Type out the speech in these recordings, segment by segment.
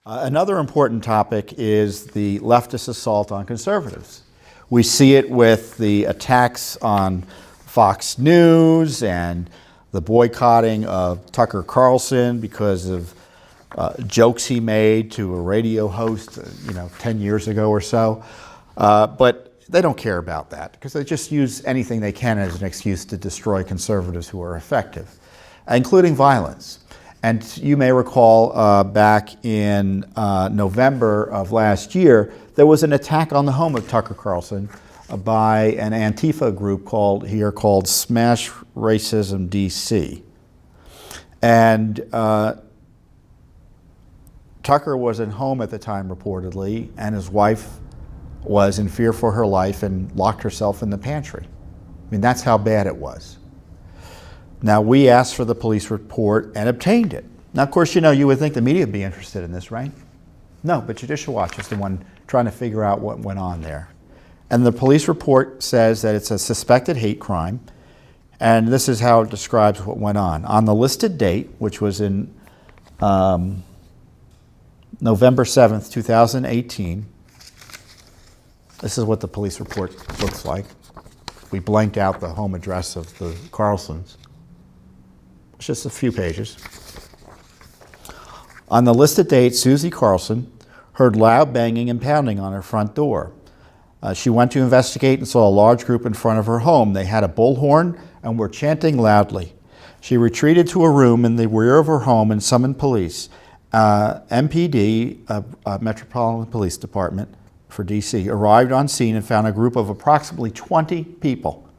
Another important topic is the leftist assault on conservatives. We see it with the attacks on Fox News and the boycotting of Tucker Carlson because of jokes he made to a radio host, 10 years ago or so. But they don't care about that because they just use anything they can as an excuse to destroy conservatives who are effective, including violence. And you may recall back in November of last year, there was an attack on the home of Tucker Carlson by an Antifa group called Smash Racism DC. And Tucker was at home at the time reportedly, and his wife was in fear for her life and locked herself in the pantry. I mean, that's how bad it was. Now, we asked for the police report and obtained it. Now, of course, you would think the media would be interested in this, right? No, but Judicial Watch is the one trying to figure out what went on there. And the police report says that it's a suspected hate crime, and this is how it describes what went on. On the listed date, which was in November 7th, 2018, this is what the police report looks like. We blanked out the home address of the Carlsons. It's just a few pages. On the listed date, Susie Carlson heard loud banging and pounding on her front door. She went to investigate and saw a large group in front of her home. They had a bullhorn and were chanting loudly. She retreated to a room in the rear of her home and summoned police. MPD, Metropolitan Police Department for DC, arrived on scene and found a group of approximately 20 people.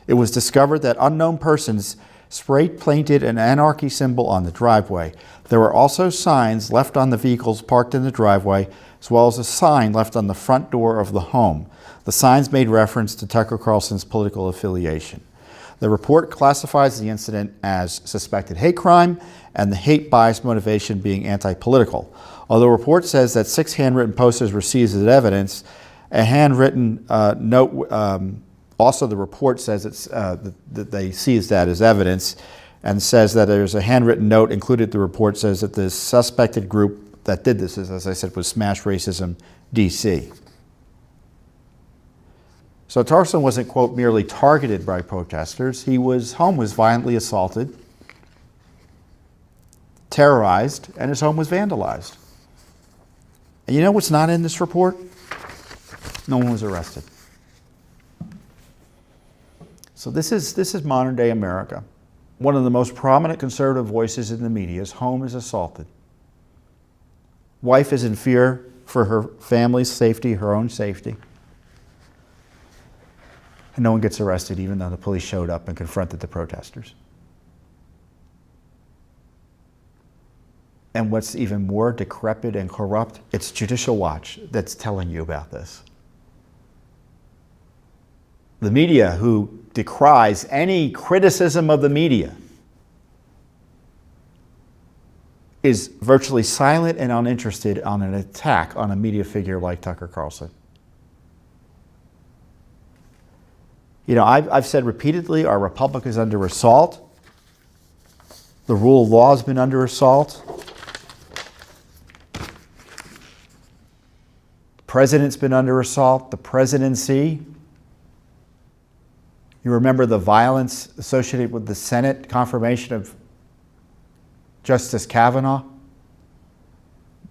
It was discovered that unknown persons spray-painted an anarchy symbol on the driveway. There were also signs left on the vehicles parked in the driveway, as well as a sign left on the front door of the home. The signs made reference to Tucker Carlson's political affiliation. The report classifies the incident as suspected hate crime and the hate bias motivation being anti-political. Although the report says that 6 handwritten posters were seized as evidence, a handwritten note also, the report says that they seized that as evidence and says that there's a handwritten note included. The report says that the suspected group that did this, as I said, was Smash Racism DC. So Carlson wasn't, quote, merely targeted by protesters. His home was violently assaulted, terrorized, and his home was vandalized. And you know what's not in this report? No one was arrested. So this is modern day America. One of the most prominent conservative voices in the media's home is assaulted. Wife is in fear for her family's safety, her own safety. And no one gets arrested even though the police showed up and confronted the protesters. And what's even more decrepit and corrupt, it's Judicial Watch that's telling you about this. The media, who decries any criticism of the media, is virtually silent and uninterested on an attack on a media figure like Tucker Carlson. I've said repeatedly, our republic is under assault. The rule of law has been under assault. The president's been under assault. The presidency. You remember the violence associated with the Senate confirmation of Justice Kavanaugh?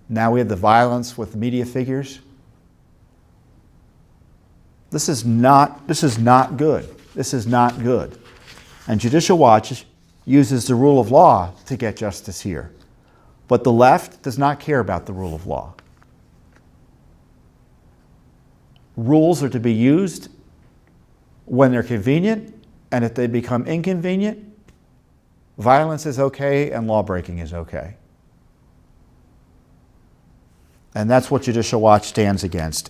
Now we have the violence with media figures. This is not good. This is not good. And Judicial Watch uses the rule of law to get justice here. But the left does not care about the rule of law. Rules are to be used when they're convenient, and if they become inconvenient, violence is okay and law-breaking is okay. And that's what Judicial Watch stands against.